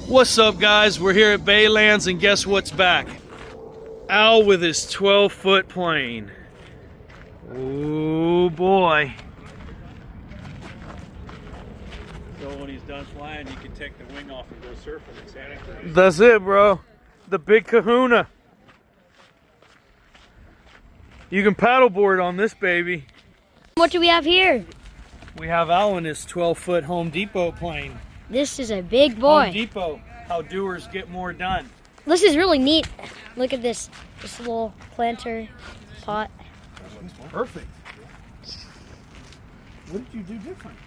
What's up, guys? We're here at Baylands, and guess what's back? Al with his 12-foot plane. Oh boy. So when he's done flying, you can take the wing off and go surfing in Santa Cruz. That's it, bro. The big kahuna. You can paddleboard on this baby. What do we have here? We have Al in his 12-foot Home Depot plane. This is a big boy. Home Depot, how doers get more done. This is really neat. Look at this little planter pot. Perfect. What did you do different?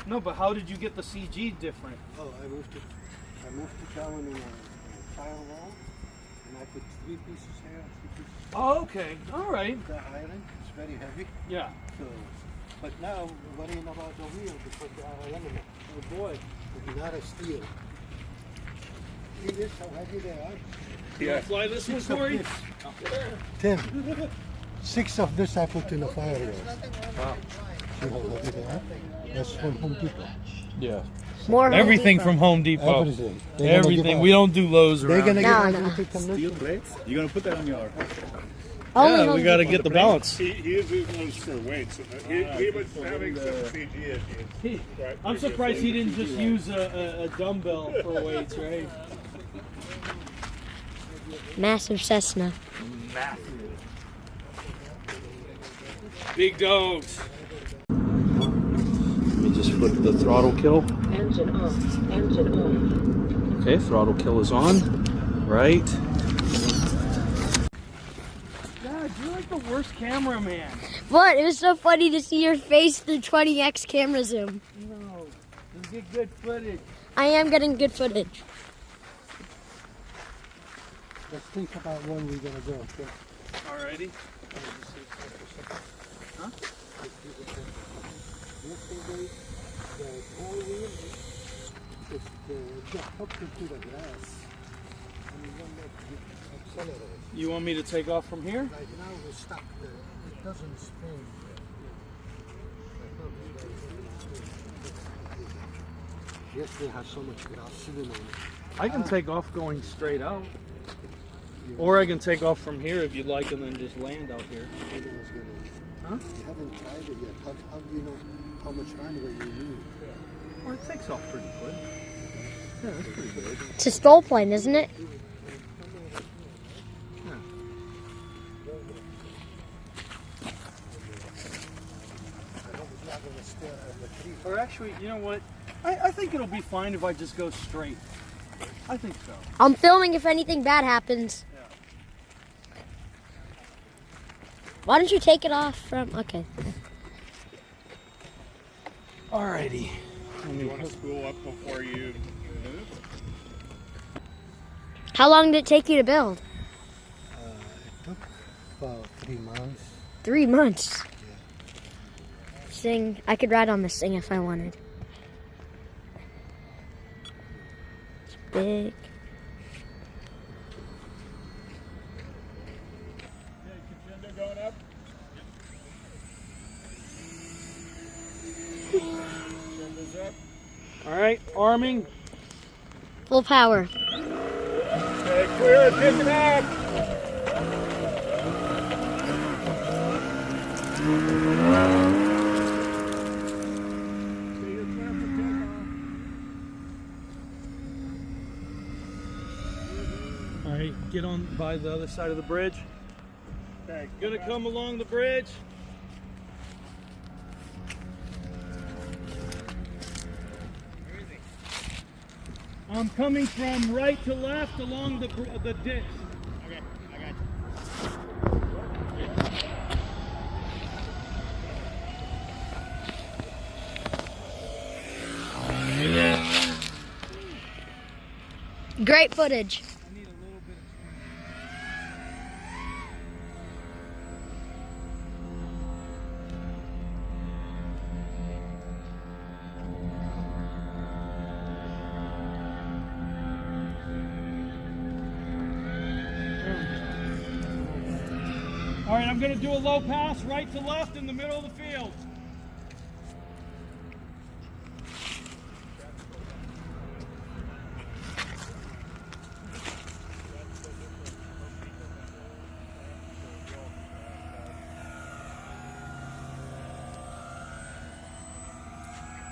No, but how did you get the CG different? Oh, I moved it down in a firewall, and I put 3 pieces here, 3 pieces. Oh, okay. All right. The iron, it's very heavy. Yeah. So, but now we're worrying about the wheel because they are aluminum. Oh boy. It's not a steel. See this, how heavy they are? You want to fly this one, Corey? 10. 6 of this I put in a firewall. Wow. See how heavy they are? That's from Home Depot. Yeah. More Home Everything Depot. from Home Depot. Everything. They're gonna give Everything. up. We don't do Lowe's They're around. gonna No, give no. Steel plates? You're going to put that on your... Only Yeah, Home we got to Depot. get the balance. He is using those for weights. He was having some CG issues. Right, I'm surprised he didn't just use a dumbbell for weights, right? Massive Cessna. Massive. Big dogs. Let me just flip the throttle kill. Engine off. Engine off. Okay, throttle kill is on. Right. God, you're like the worst cameraman. What? It was so funny to see your face through 20x camera zoom. No, let's get good footage. I am getting good footage. Let's think about when we're gonna go. Okay? Alrighty. Huh? Yesterday, the whole wheel is just hooked into the grass. And we want to accelerate. You want me to take off from here? Right now we're stuck there. It doesn't spin. Yesterday had so much grass sitting on it. I can take off going straight out. Or I can take off from here if you'd like and then just land out here. Huh? You haven't tried it yet. How do you know how much runway you need? Or it takes off pretty quick. Yeah, that's pretty good. It's a stall plane, isn't it? Or actually, you know what? I think it'll be fine if I just go straight. I think so. I'm filming if anything bad happens. Yeah. Why don't you take it off from... Okay. Alrighty. You want to spool up before you move? How long did it take you to build? It took about 3 months. 3 months. Thing. I could ride on this thing if I wanted. It's big. Agenda going up? Agenda's up. Alright, arming. Full power. Okay, clear, take it up. Alright, get on by the other side of the bridge. Okay, Gonna come along the bridge. I'm coming from right to left along the ditch. Okay, I got you. Great footage. I need a little bit of All right, I'm going to do a low pass right to left in the middle of the field.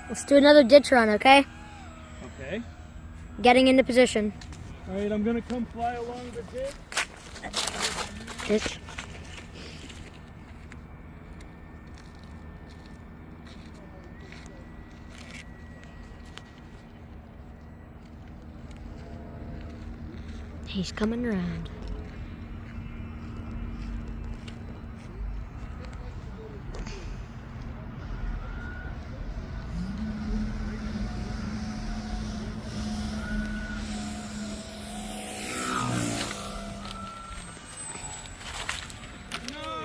Let's do another ditch run, okay? Okay. Getting into position. All right, I'm gonna come fly along the ditch. Ditch. He's coming around.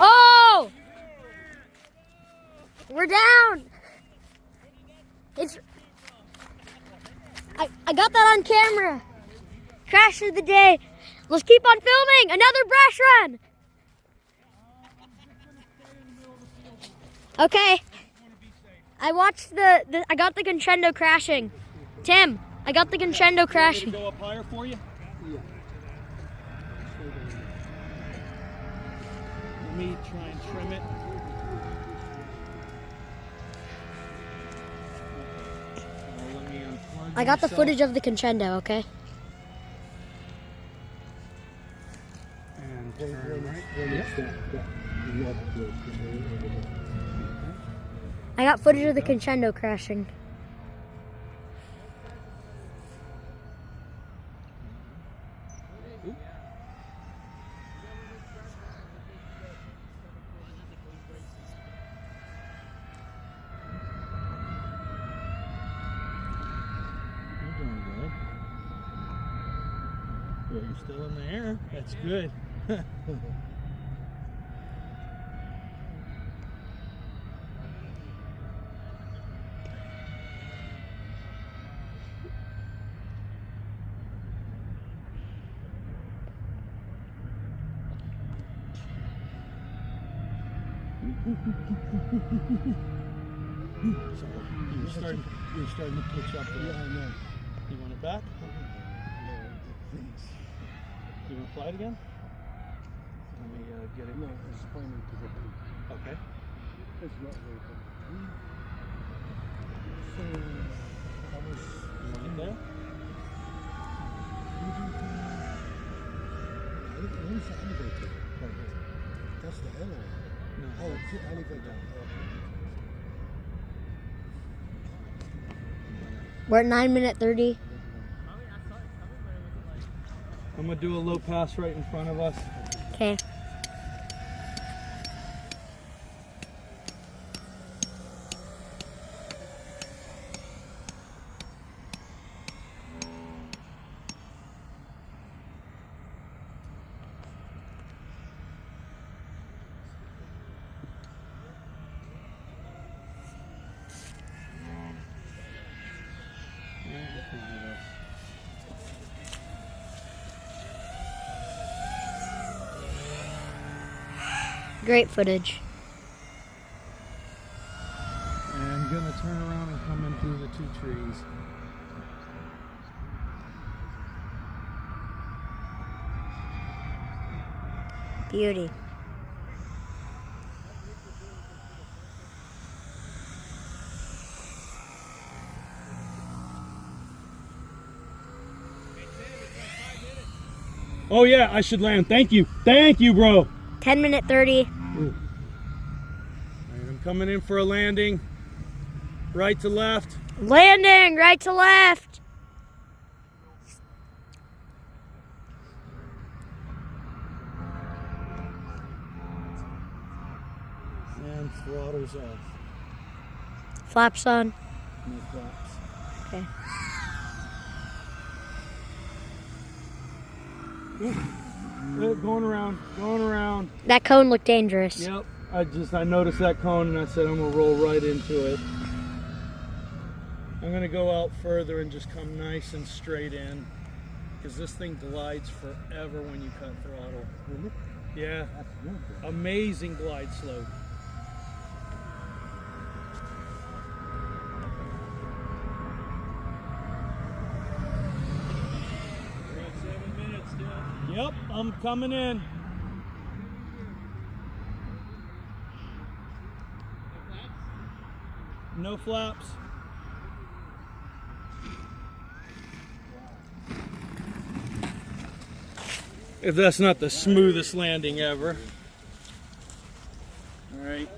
Oh! We're down. It's. I got that on camera. Crash of the day. Let's keep on filming. Another brush run. Okay. I watched I got the crescendo crashing. Tim, I got the crescendo crashing. Go up higher for you? Yeah. Let me try and trim it. Let me unplug I got the myself. footage of the crescendo, okay? And turn right. I got footage of the crescendo crashing. You're doing good. Well, you're still in the air. That's good. Sorry, you're starting to pitch up there. Yeah, I know. You want it back? Thanks. You want to fly it again? Let me get it. No, it's pointing to the peak. Okay. It's not very good. So, I was. You want it there? Where's the elevator? Right here. That's the elevator. No. Oh, it's the elevator. We're at 9 minute 30. I'm gonna do a low pass right in front of us. Okay. Great footage. And I'm gonna turn around and come in through the two trees. Beauty. Oh yeah, I should land. Thank you, bro. 10 minute 30. All right, I'm coming in for a landing. Right to left. Landing right to left. And throttles off. Flaps on. No flaps. Okay. Going around. That cone looked dangerous. Yep. I noticed that cone and I said I'm gonna roll right into it. I'm gonna go out further and just come nice and straight in, because this thing glides forever when you cut throttle. Really? Yeah, That's good. amazing glide slope. We're at 7 minutes still. Yep, I'm coming in. No flaps. If that's not the smoothest landing ever. All right.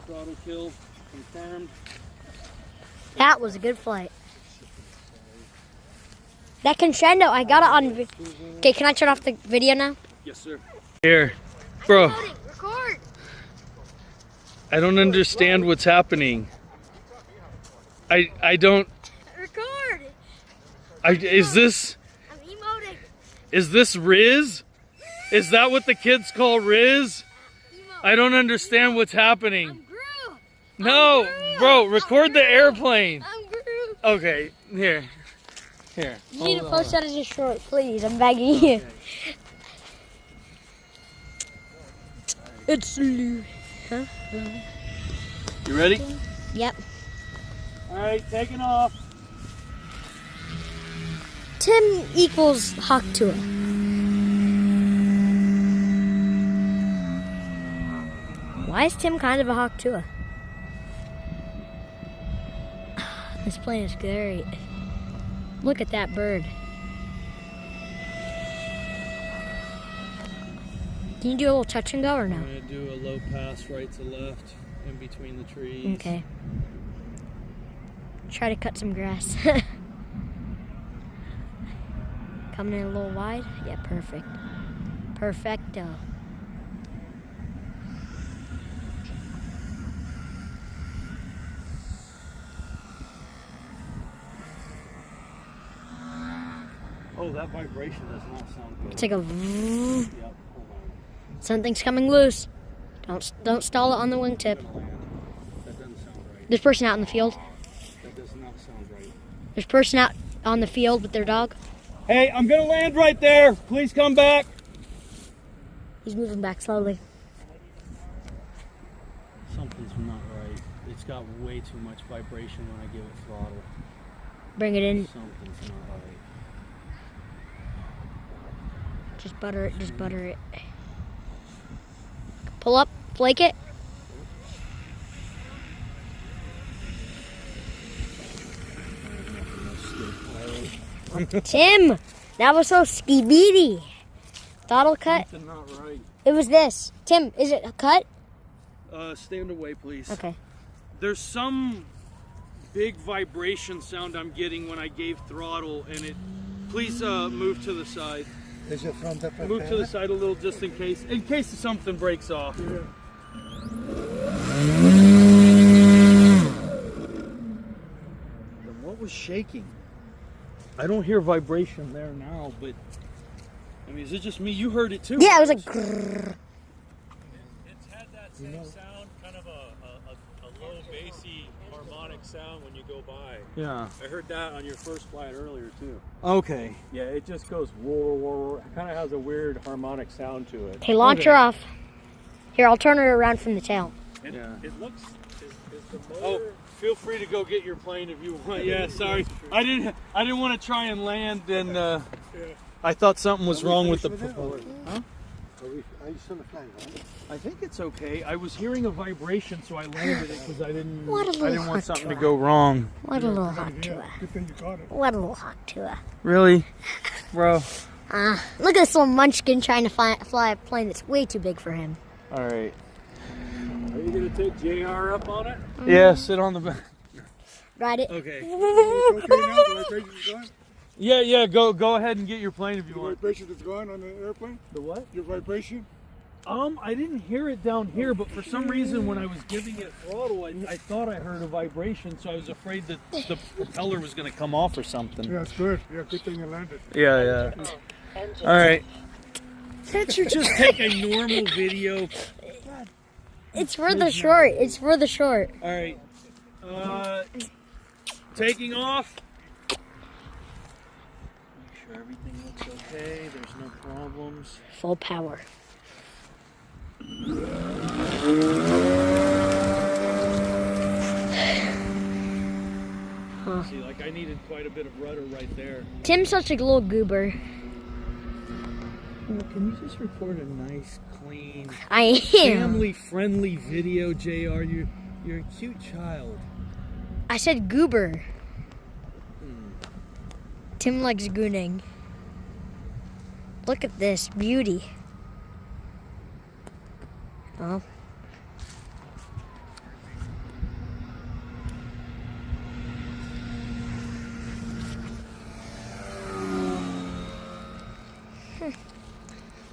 Throttle kill confirmed. That was a good flight. That crescendo, I got it on. Okay, can I turn off the video now? Yes, sir. Here, bro. Record. I don't understand what's happening. I don't. Record. Is this? I'm emoting. Is this Riz? Is that what the kids call Riz? I don't understand what's happening. I'm Gru. No, bro, record the airplane. I'm Gru. Okay, here. You need to post that as a short, please. I'm begging you. It's Lou. Huh? You ready? Yep. All right, taking off. Tim equals Hawk Tour. Why is Tim kind of a Hawk Tour? This plane is great. Look at that bird. Can you do a little touch and go or no? I'm gonna do a low pass right to left in between the trees. Okay. Try to cut some grass. Coming in a little wide? Yeah, perfect. Perfecto. Oh, that vibration does not sound good. It's like a Yep, hold on. something's coming loose. Don't stall it on the wingtip. Gonna land. That doesn't sound right. There's a person out in the field. That does not sound right. There's a person out on the field with their dog. Hey, I'm gonna land right there. Please come back. He's moving back slowly. Something's not right. It's got way too much vibration when I give it throttle. Bring it in. Something's not right. Just butter it. Just butter it. Pull up. Flake it. Tim, that was so skibidi. Throttle cut. Something not right. It was this. Tim, is it a cut? Stand away, please. Okay. There's some big vibration sound I'm getting when I gave throttle, and it. Please move to the side. Is it from the Move to the side a little, just in case something breaks off. Yeah. Then what was shaking? I don't hear vibration there now, but I mean, is it just me? You heard it too. Yeah, it was like. Grrr. It's had that same sound, kind of a low bassy harmonic sound when you go by. Yeah. I heard that on your first flight earlier too. Okay. Yeah, it just goes whoa, whoa, whoa. It kind of has a weird harmonic sound to it. Okay, launch her off. Here, I'll turn her around from the tail. And Yeah. it looks, is the Oh, motor... feel free to go get your plane if you want. Yeah, sorry. I didn't want to try and land, and I thought something was wrong with the propeller. Huh? Are you still flying, right? I think it's okay. I was hearing a vibration, so I landed it because I didn't What a little want hot something to tour. go wrong. What a little hot tour. Good thing you got it. What a little hot tour. Really? Bro. Look at this little munchkin trying to fly a plane that's way too big for him. All right. Are you going to take JR up on it? Yeah, sit on the back. Ride it. Okay. It's okay now, the vibration is gone? Yeah, go ahead and get your plane if you The want. vibration is gone on the airplane? The what? Your vibration? I didn't hear it down here, but for some reason when I was giving it throttle, I thought I heard a vibration, so I was afraid that the propeller was going to come off or something. Yeah, it's good. Yeah, good thing you landed. Yeah. All right. Can't you just take a normal video? It's for the short. It's for the short. All right. Taking off. Make sure everything looks okay. There's no problems. Full power. See, like I needed quite a bit of rudder right there. Tim's such a little goober. Can you just record a nice, clean, I am. family-friendly video, JR? You're a cute child. I said goober. Tim likes gooning. Look at this beauty. Oh.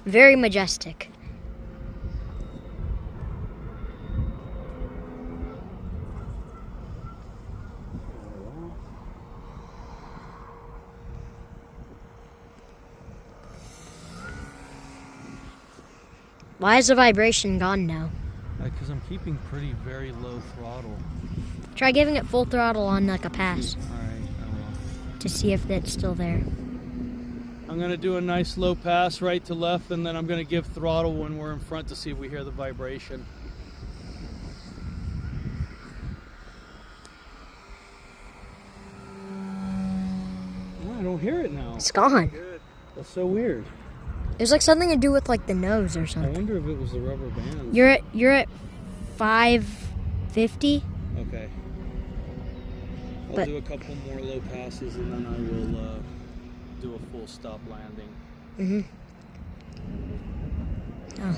Very majestic. Why is the vibration gone now? Because I'm keeping very low throttle. Try giving it full throttle on like a pass All right, I will. to see if it's still there. I'm gonna do a nice low pass right to left, and then I'm gonna give throttle when we're in front to see if we hear the vibration. Oh, I don't hear it now. It's gone. That's so weird. It's like something to do with like the nose or I something. wonder if it was the rubber band. You're at 550. Okay. I'll But- do a couple more low passes, and then I will do a full stop landing. Mm-hmm. Oh.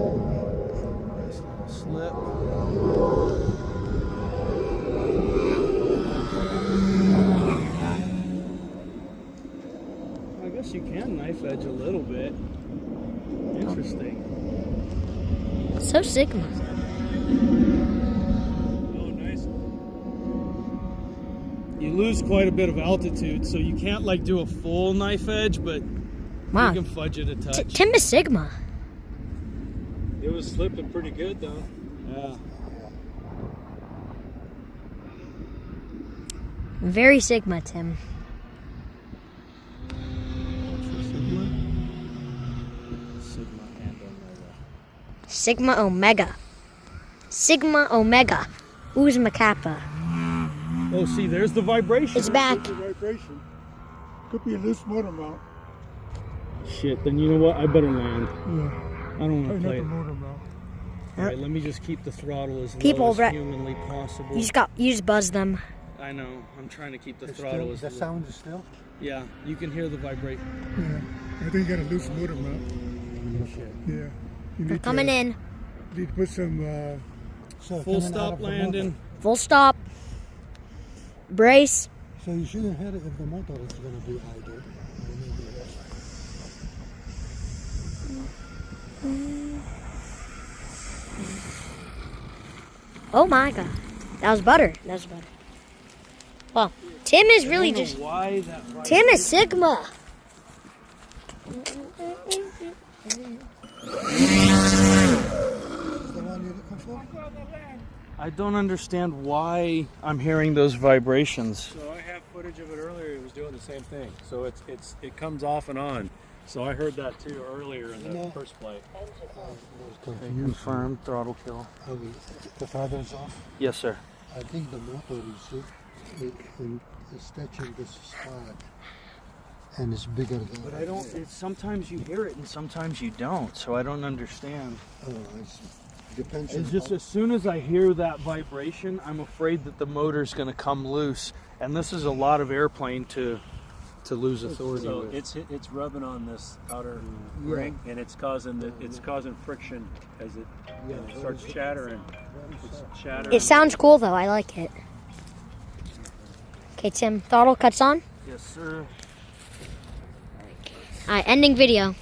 Nice little slip. I guess you can knife edge a little bit. Interesting. So Sigma. Oh, nice. You lose quite a bit of altitude, so you can't like do a full knife edge, but Wow. you can fudge it a touch. Tim is Sigma. It was slipping pretty good though. Yeah. Very Sigma, Tim. Sigma and Omega. Sigma Omega. Sigma Omega. Uzma Kappa. Oh, see, there's the vibration. It's back. The vibration. Could be a loose motor mount. Shit, then you know what? I better land. Yeah. I don't want to Tighten up play the it. motor mount. All right, let me just keep the throttle as Keep low over as it. humanly possible. You just buzz them. I know. I'm trying to keep the It's throttle still, as the low. sound is still? Yeah, you can hear the vibration. Yeah. I think you got a loose motor mount. Shit. Yeah. You They're need coming to, in. Need to put some Full coming out stop of the landing. motor. Full stop. Brace. So you shouldn't hit it if the motor is going to be idle. Oh my god. That was butter. That was butter. Well, Tim is really I don't know just. why that vibration. Tim is Sigma. The one you're looking for? I don't understand why I'm hearing those vibrations. So I have footage of it earlier. It was doing the same thing. So it comes off and on. So I heard that too earlier in the No. first flight. Confirmed throttle kill. The throttle's off. Yes, sir. I think the motor is touching this spot. And it's bigger than. But I don't. Sometimes you hear it and sometimes you don't. So I don't understand. Oh, I see. Depends It's on just as soon as I hear that vibration, I'm afraid that the motor's going to come loose, and this is a lot of airplane to lose authority So with. it's rubbing on this outer ring, and it's causing friction as it starts chattering. It's chattering. It sounds cool though. I like it. Okay, Tim. Throttle cuts on. Yes, sir. Alright, ending video.